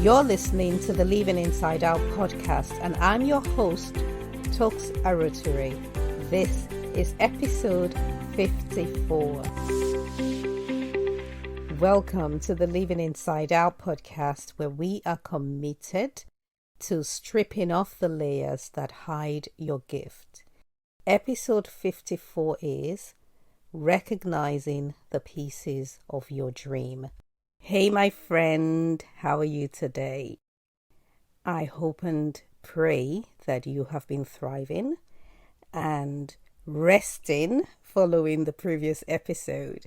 You're listening to the Living Inside Out podcast, and I'm your host, Toks Aruoture. This is episode 54. Welcome to the Living Inside Out podcast, where we are committed to stripping off the layers that hide your gift. Episode 54 is recognizing the pieces of your dream. Hey, my friend, how are you today? I hope and pray that you have been thriving and resting following the previous episode.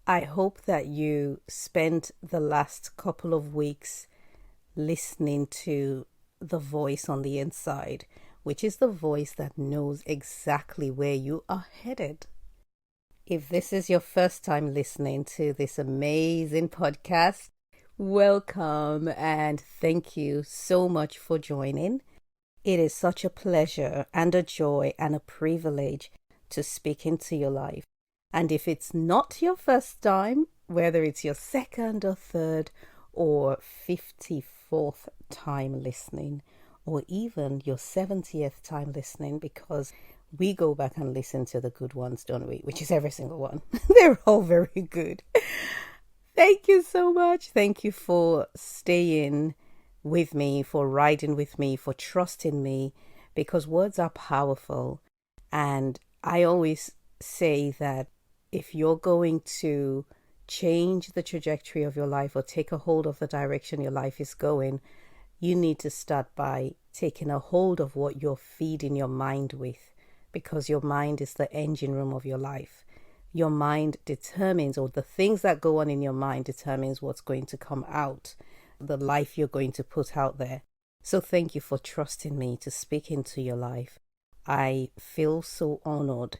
I hope that you spent the last couple of weeks listening to the voice on the inside, which is the voice that knows exactly where you are headed. If this is your first time listening to this amazing podcast, welcome and thank you so much for joining. It is such a pleasure and a joy and a privilege to speak into your life. And if it's not your first time, whether it's your second or third or 54th time listening, or even your 70th time listening, because we go back and listen to the good ones, don't we? Which is every single one. They're all very good. Thank you so much. Thank you for staying with me, for riding with me, for trusting me, because words are powerful. And I always say that if you're going to change the trajectory of your life or take a hold of the direction your life is going, you need to start by taking a hold of what you're feeding your mind with. Because your mind is the engine room of your life. Your mind determines, or the things that go on in your mind determines what's going to come out, the life you're going to put out there. So thank you for trusting me to speak into your life. I feel so honored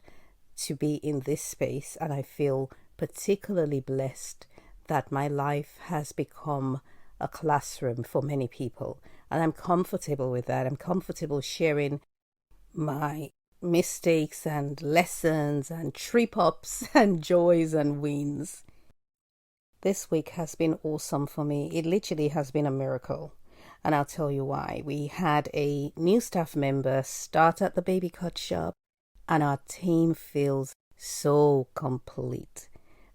to be in this space, and I feel particularly blessed that my life has become a classroom for many people. And I'm comfortable with that. I'm comfortable sharing my mistakes and lessons and trip-ups and joys and wins. This week has been awesome for me. It literally has been a miracle. And I'll tell you why. We had a new staff member start at the baby cut shop, and our team feels so complete.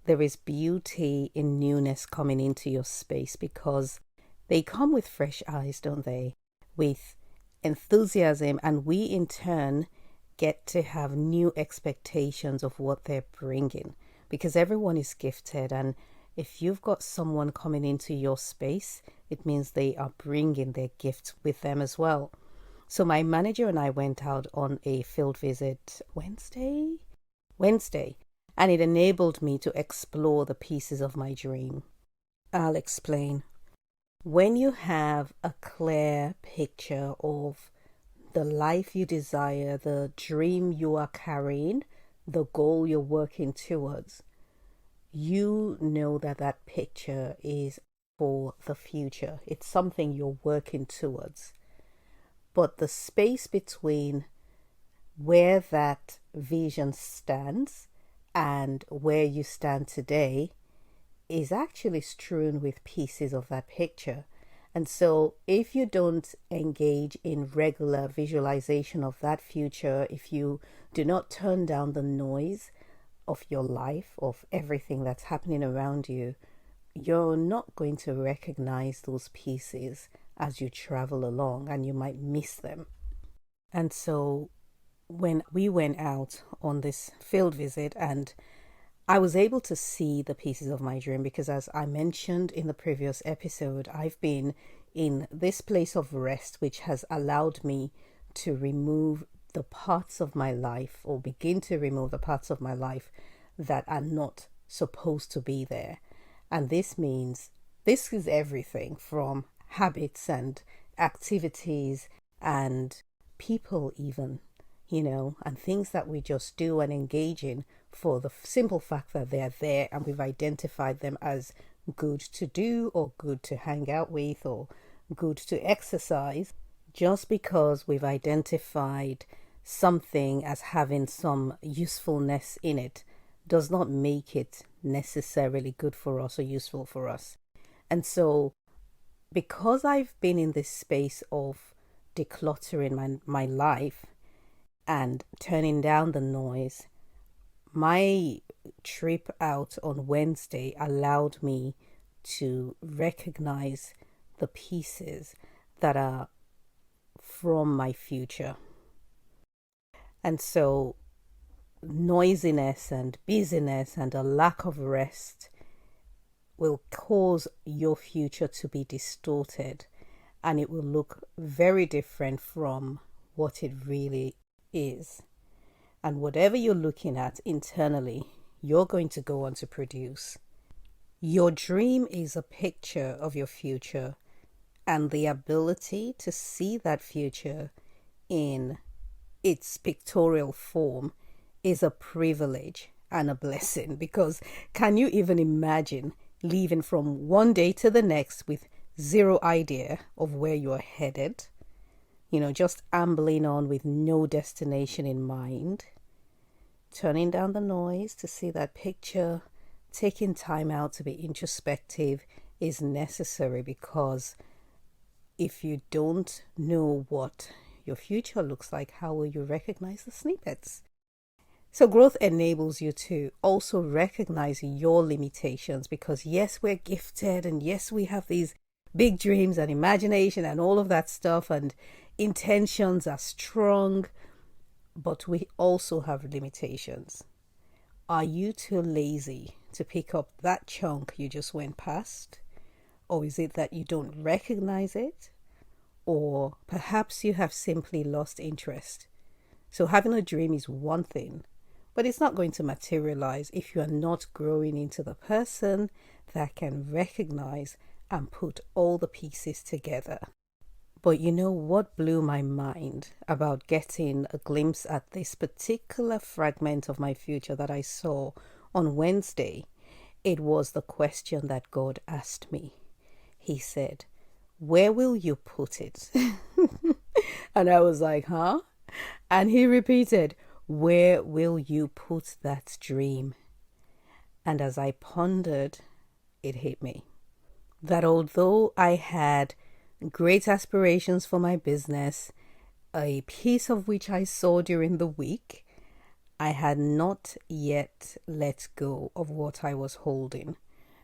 There is beauty in newness coming into your space because they come with fresh eyes, don't they? With enthusiasm, and we in turn get to have new expectations of what they're bringing, because everyone is gifted, and if you've got someone coming into your space, it means they are bringing their gifts with them as well. So my manager and I went out on a field visit Wednesday, and it enabled me to explore the pieces of my dream. I'll explain. When you have a clear picture of the life you desire, the dream you are carrying, the goal you're working towards, you know that that picture is for the future. It's something you're working towards. But the space between where that vision stands and where you stand today is actually strewn with pieces of that picture. And so if you don't engage in regular visualization of that future, if you do not turn down the noise of your life, of everything that's happening around you, you're not going to recognize those pieces as you travel along, and you might miss them. And so when we went out on this field visit, and I was able to see the pieces of my dream, because as I mentioned in the previous episode, I've been in this place of rest, which has allowed me to remove the parts of my life, or begin to remove the parts of my life that are not supposed to be there. And this means this is everything from habits and activities and people even, and things that we just do and engage in for the simple fact that they're there, and we've identified them as good to do, or good to hang out with, or good to exercise. Just because we've identified something as having some usefulness in it does not make it necessarily good for us or useful for us. And so because I've been in this space of decluttering my life and turning down the noise, my trip out on Wednesday allowed me to recognize the pieces that are from my future. And so noisiness and busyness and a lack of rest will cause your future to be distorted, and it will look very different from what it really is. And whatever you're looking at internally, you're going to go on to produce. Your dream is a picture of your future, and the ability to see that future in its pictorial form is a privilege and a blessing, because can you even imagine leaving from one day to the next with zero idea of where you're headed? Just ambling on with no destination in mind. Turning down the noise to see that picture, taking time out to be introspective is necessary, because if you don't know what your future looks like, how will you recognize the snippets? So growth enables you to also recognize your limitations, because yes, we're gifted, and yes, we have these big dreams and imagination and all of that stuff, and intentions are strong, but we also have limitations. Are you too lazy to pick up that chunk you just went past? Or is it that you don't recognize it? Or perhaps you have simply lost interest. So having a dream is one thing, but it's not going to materialize if you are not growing into the person that can recognize and put all the pieces together. But you know what blew my mind about getting a glimpse at this particular fragment of my future that I saw on Wednesday? It was the question that God asked me. He said, "Where will you put it?" And I was like, huh? And he repeated, "Where will you put that dream?" And as I pondered, it hit me that although I had great aspirations for my business, a piece of which I saw during the week, I had not yet let go of what I was holding.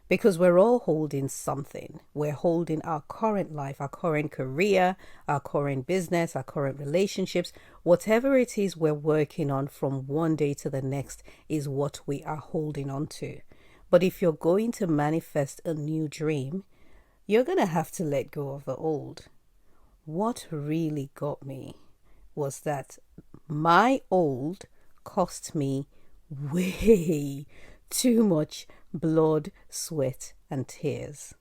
Because we're all holding something. We're holding our current life, our current career, our current business, our current relationships. Whatever it is we're working on from one day to the next is what we are holding on to. But if you're going to manifest a new dream, you're going to have to let go of the old. What really got me was that my old cost me way too much blood, sweat, and tears.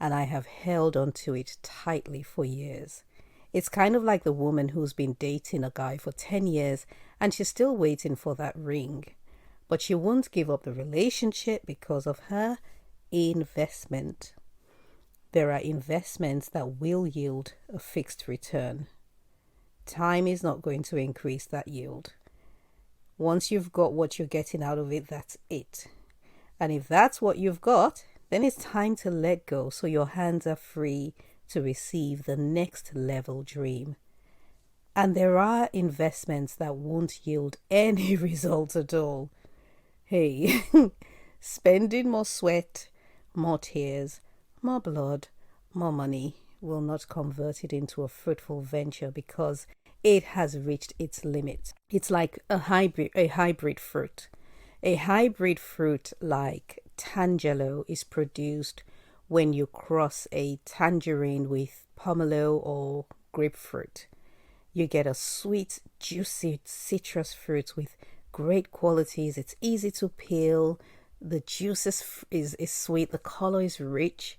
And I have held onto it tightly for years. It's kind of like the woman who's been dating a guy for 10 years and she's still waiting for that ring. But she won't give up the relationship because of her investment. There are investments that will yield a fixed return. Time is not going to increase that yield. Once you've got what you're getting out of it, that's it. And if that's what you've got, then it's time to let go so your hands are free to receive the next level dream. And there are investments that won't yield any results at all. Hey, spending more sweat, more tears, more blood, more money will not convert it into a fruitful venture because it has reached its limit. It's like a hybrid fruit. A hybrid fruit like Tangelo is produced when you cross a tangerine with pomelo or grapefruit. You get a sweet, juicy citrus fruit with great qualities. It's easy to peel. The juice is sweet. The color is rich.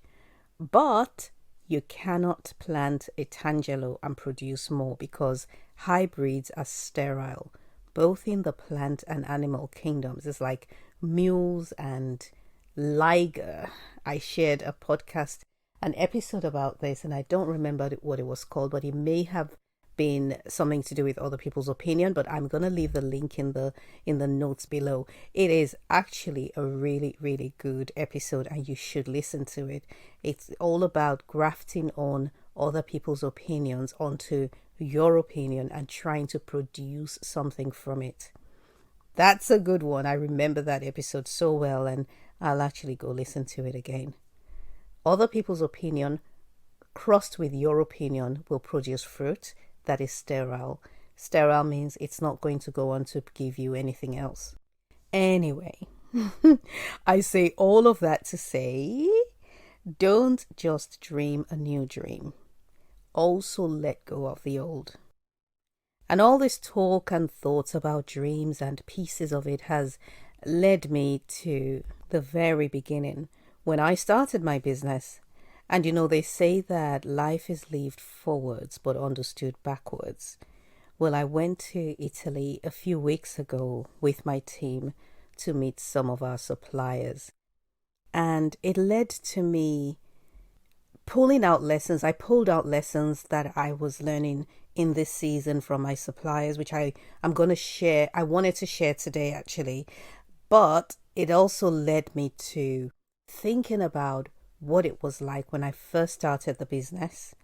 But you cannot plant a Tangelo and produce more because hybrids are sterile, both in the plant and animal kingdoms. It's like mules and liger. I shared an episode about this, and I don't remember what it was called, but it may have been something to do with other people's opinion, but I'm going to leave the link in the notes below. It is actually a really, really good episode and you should listen to it. It's all about grafting on other people's opinions onto your opinion and trying to produce something from it. That's a good one. I remember that episode so well, and I'll actually go listen to it again. Other people's opinion crossed with your opinion will produce fruit that is sterile. Sterile means it's not going to go on to give you anything else. Anyway, I say all of that to say, don't just dream a new dream. Also let go of the old. And all this talk and thoughts about dreams and pieces of it has led me to the very beginning when I started my business. And they say that life is lived forwards but understood backwards. Well, I went to Italy a few weeks ago with my team to meet some of our suppliers. And it led to me pulling out lessons. I pulled out lessons that I was learning in this season from my suppliers, which I'm going to share. I wanted to share today, actually. But it also led me to thinking about what it was like when I first started the business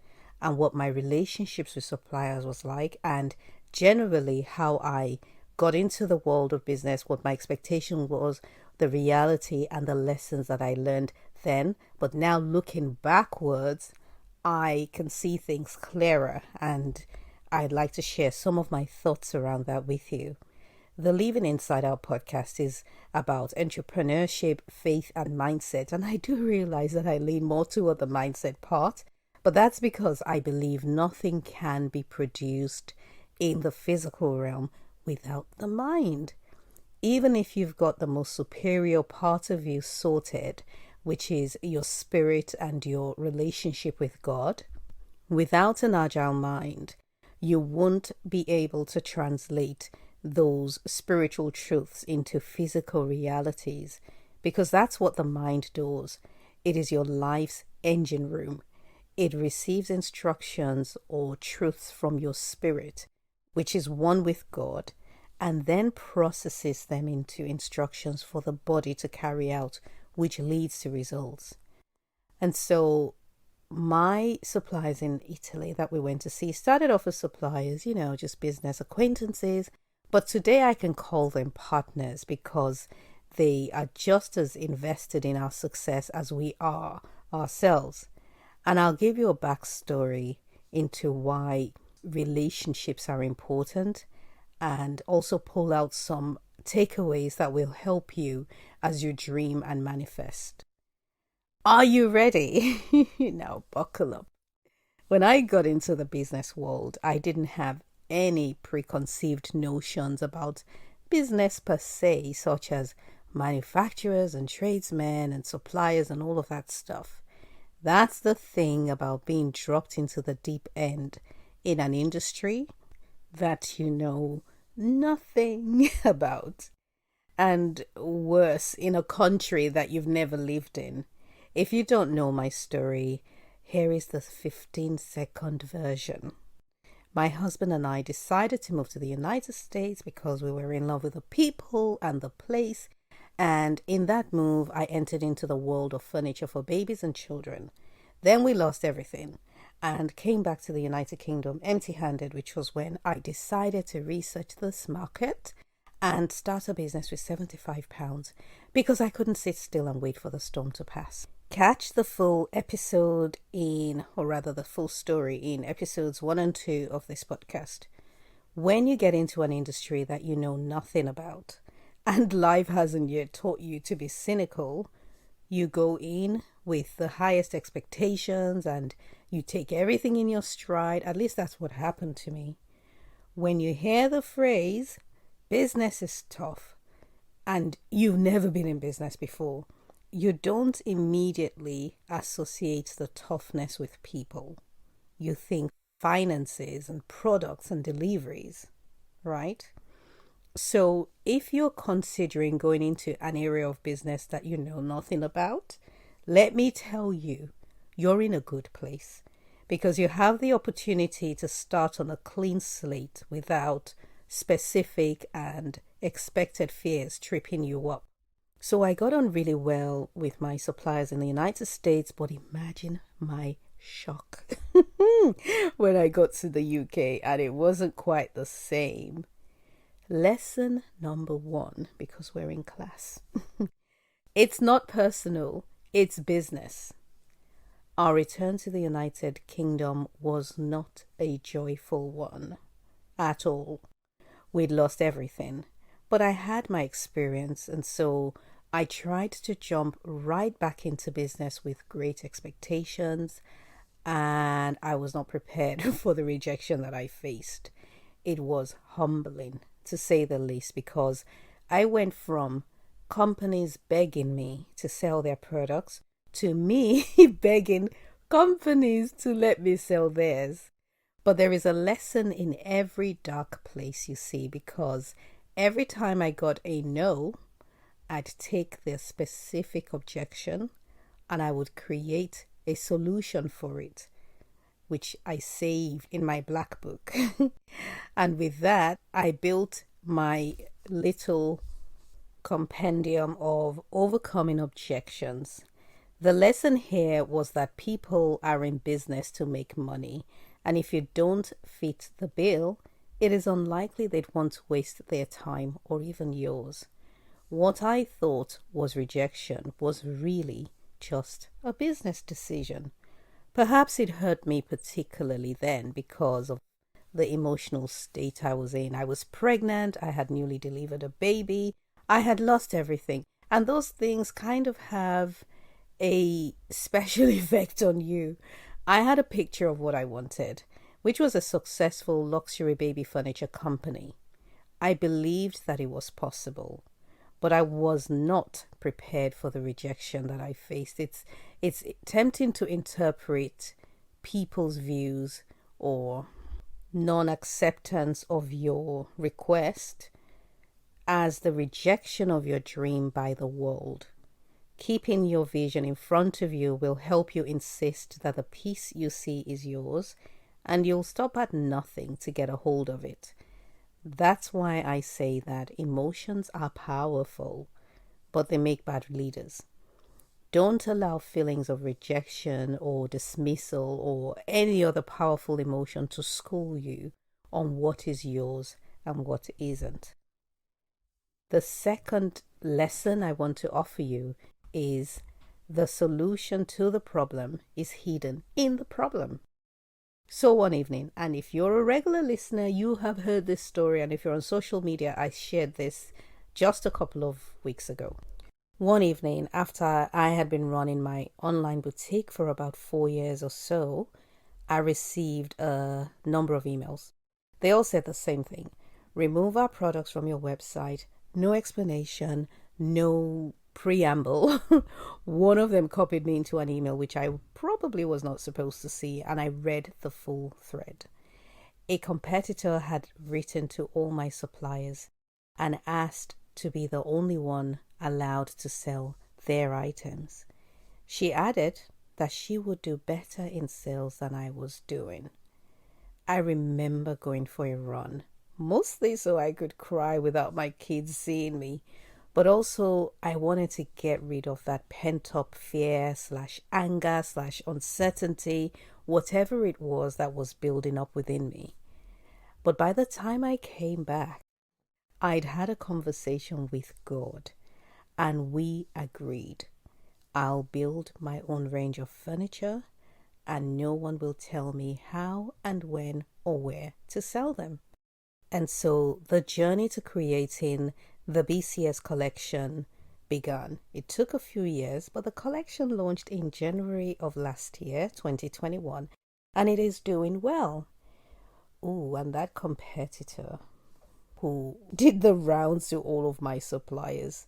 and what my relationships with suppliers was like, and generally how I got into the world of business, what my expectation was, the reality and the lessons that I learned then. But now looking backwards, I can see things clearer, and I'd like to share some of my thoughts around that with you. The Living Inside Out podcast is about entrepreneurship, faith, and mindset. And I do realize that I lean more toward the mindset part, but that's because I believe nothing can be produced in the physical realm without the mind. Even if you've got the most superior part of you sorted, which is your spirit and your relationship with God, without an agile mind, you won't be able to translate those spiritual truths into physical realities, because that's what the mind does. It is your life's engine room. It receives instructions or truths from your spirit, which is one with God, and then processes them into instructions for the body to carry out, which leads to results. And so my suppliers in Italy that we went to see started off as suppliers, just business acquaintances. But today I can call them partners because they are just as invested in our success as we are ourselves. And I'll give you a backstory into why relationships are important, and also pull out some takeaways that will help you as you dream and manifest. Are you ready? Now buckle up. When I got into the business world, I didn't have any preconceived notions about business per se, such as manufacturers and tradesmen and suppliers and all of that stuff. That's the thing about being dropped into the deep end in an industry that you know nothing about, and worse, in a country that you've never lived in. If you don't know my story, here is the 15-second version. My husband and I decided to move to the United States because we were in love with the people and the place. And in that move, I entered into the world of furniture for babies and children. Then we lost everything and came back to the United Kingdom empty-handed, which was when I decided to research this market and start a business with £75 because I couldn't sit still and wait for the storm to pass. Catch the full episode the full story in episodes 1 and 2 of this podcast. When you get into an industry that you know nothing about and life hasn't yet taught you to be cynical, you go in with the highest expectations and you take everything in your stride. At least that's what happened to me. When you hear the phrase, business is tough, and you've never been in business before, you don't immediately associate the toughness with people. You think finances and products and deliveries, right? So if you're considering going into an area of business that you know nothing about, let me tell you, you're in a good place, because you have the opportunity to start on a clean slate without specific and expected fears tripping you up. So I got on really well with my suppliers in the United States, but imagine my shock when I got to the UK and it wasn't quite the same. Lesson number 1, because we're in class. It's not personal, it's business. Our return to the United Kingdom was not a joyful one at all. We'd lost everything, but I had my experience, and so I tried to jump right back into business with great expectations, and I was not prepared for the rejection that I faced. It was humbling, to say the least, because I went from companies begging me to sell their products to me begging companies to let me sell theirs. But there is a lesson in every dark place, you see, because every time I got a no, I'd take their specific objection and I would create a solution for it, which I saved in my black book. And with that, I built my little compendium of overcoming objections. The lesson here was that people are in business to make money, and if you don't fit the bill, it is unlikely they'd want to waste their time or even yours. What I thought was rejection was really just a business decision. Perhaps it hurt me particularly then because of the emotional state I was in. I was pregnant, I had newly delivered a baby, I had lost everything. And those things kind of have a special effect on you. I had a picture of what I wanted, which was a successful luxury baby furniture company. I believed that it was possible, but I was not prepared for the rejection that I faced. It's tempting to interpret people's views or non-acceptance of your request as the rejection of your dream by the world. Keeping your vision in front of you will help you insist that the piece you see is yours, and you'll stop at nothing to get a hold of it. That's why I say that emotions are powerful, but they make bad leaders. Don't allow feelings of rejection or dismissal or any other powerful emotion to school you on what is yours and what isn't. The second lesson I want to offer you is the solution to the problem is hidden in the problem. So one evening, and if you're a regular listener, you have heard this story, and if you're on social media, I shared this just a couple of weeks ago. One evening, after I had been running my online boutique for about 4 years or so, I received a number of emails. They all said the same thing. Remove our products from your website. No explanation, no preamble. One of them copied me into an email which I probably was not supposed to see, and I read the full thread. A competitor had written to all my suppliers and asked to be the only one allowed to sell their items. She added that she would do better in sales than I was doing. I remember going for a run, mostly so I could cry without my kids seeing me, but also I wanted to get rid of that pent-up fear / anger / uncertainty, whatever it was that was building up within me. But by the time I came back, I'd had a conversation with God, and we agreed. I'll build my own range of furniture, and no one will tell me how and when or where to sell them. And so the journey to creating the BCS collection began. It took a few years, but the collection launched in January of last year, 2021, and it is doing well. Ooh, and that competitor who did the rounds to all of my suppliers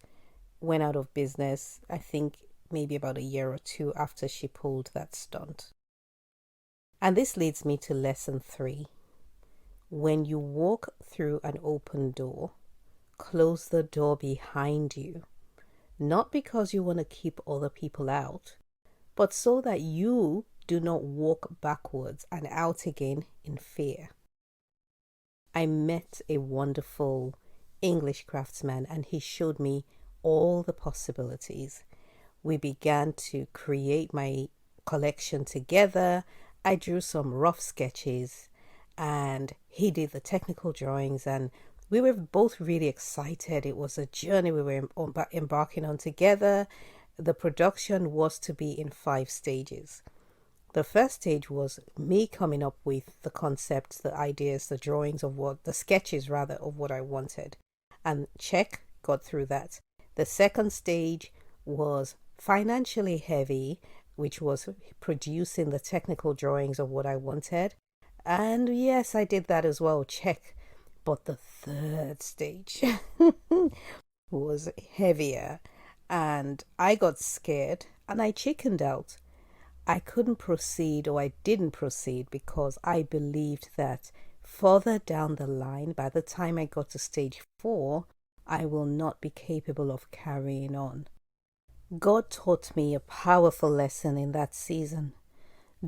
went out of business, I think maybe about a year or two after she pulled that stunt. And this leads me to lesson 3. When you walk through an open door, close the door behind you, not because you want to keep other people out, but so that you do not walk backwards and out again in fear. I met a wonderful English craftsman and he showed me all the possibilities. We began to create my collection together. I drew some rough sketches and he did the technical drawings, and we were both really excited. It was a journey we were embarking on together. The production was to be in 5 stages. The first stage was me coming up with the concepts, the ideas, the drawings of the sketches rather, of what I wanted. And check, got through that. The second stage was financially heavy, which was producing the technical drawings of what I wanted. And yes, I did that as well, check. But the third stage was heavier, and I got scared and I chickened out. I couldn't proceed, or I didn't proceed, because I believed that further down the line, by the time I got to stage 4, I will not be capable of carrying on. God taught me a powerful lesson in that season.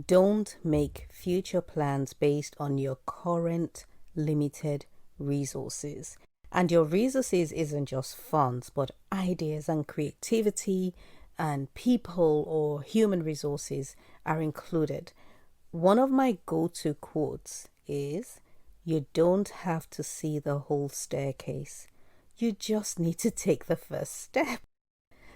Don't make future plans based on your current limited resources. And your resources isn't just funds, but ideas and creativity, and people or human resources are included. One of my go-to quotes is, "You don't have to see the whole staircase. You just need to take the first step."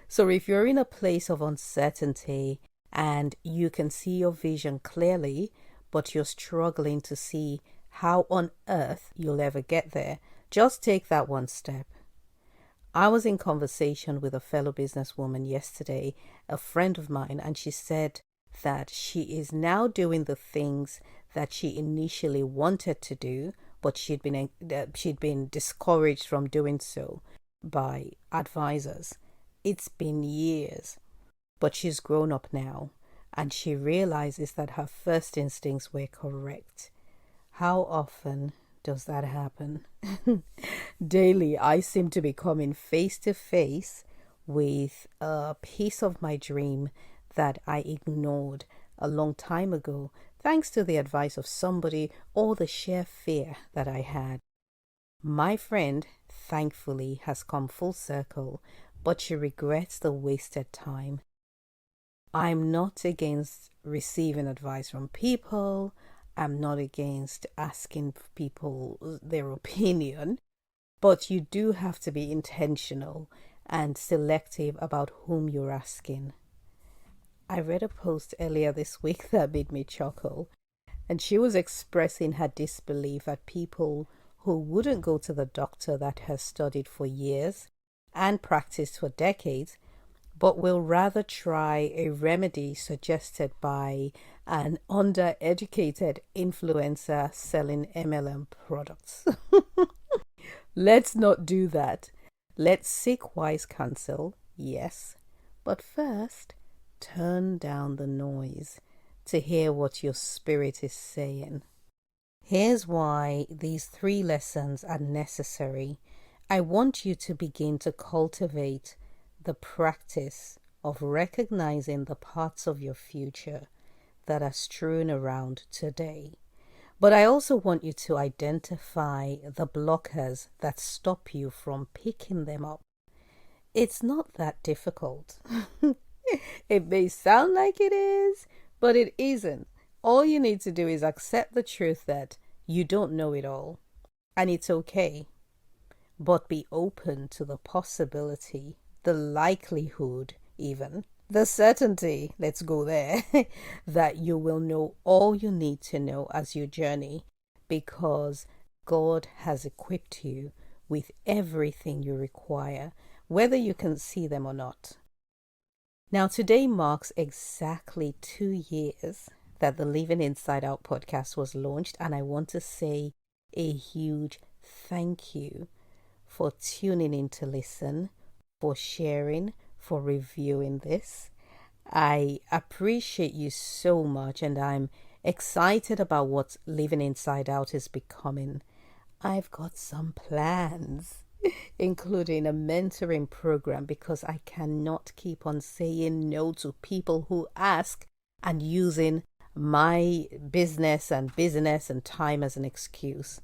So if you're in a place of uncertainty and you can see your vision clearly, but you're struggling to see how on earth you'll ever get there, just take that one step. I was in conversation with a fellow businesswoman yesterday, a friend of mine, and she said that she is now doing the things that she initially wanted to do, but she'd been discouraged from doing so by advisors. It's been years, but she's grown up now, and she realizes that her first instincts were correct. How often does that happen? Daily, I seem to be coming face to face with a piece of my dream that I ignored a long time ago, thanks to the advice of somebody or the sheer fear that I had. My friend, thankfully, has come full circle, but she regrets the wasted time. I'm not against receiving advice from people. I'm not against asking people their opinion, but you do have to be intentional and selective about whom you're asking. I read a post earlier this week that made me chuckle, and she was expressing her disbelief at people who wouldn't go to the doctor that has studied for years and practiced for decades, but will rather try a remedy suggested by an undereducated influencer selling MLM products. Let's not do that. Let's seek wise counsel, yes, but first turn down the noise to hear what your spirit is saying. Here's why these 3 lessons are necessary. I want you to begin to cultivate the practice of recognizing the parts of your future that are strewn around today. But I also want you to identify the blockers that stop you from picking them up. It's not that difficult. It may sound like it is, but it isn't. All you need to do is accept the truth that you don't know it all, and it's okay. But be open to the possibility, the likelihood even, the certainty, let's go there, that you will know all you need to know as you journey, because God has equipped you with everything you require, whether you can see them or not. Now, today marks exactly 2 years that the Living Inside Out podcast was launched, and I want to say a huge thank you for tuning in to listen, for sharing, for reviewing this. I appreciate you so much, and I'm excited about what Living Inside Out is becoming. I've got some plans, including a mentoring program, because I cannot keep on saying no to people who ask and using my business and time as an excuse.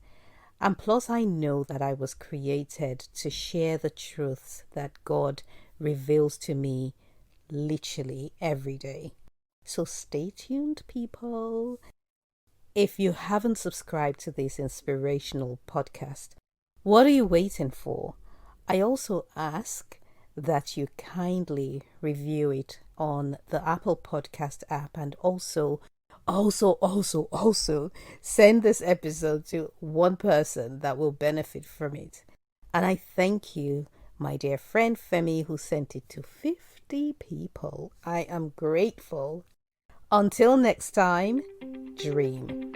And plus, I know that I was created to share the truths that God reveals to me literally every day. So stay tuned, people. If you haven't subscribed to this inspirational podcast, what are you waiting for? I also ask that you kindly review it on the Apple Podcast app, and also send this episode to one person that will benefit from it. And I thank you, my dear friend Femi, who sent it to 50 people. I am grateful. Until next time, dream.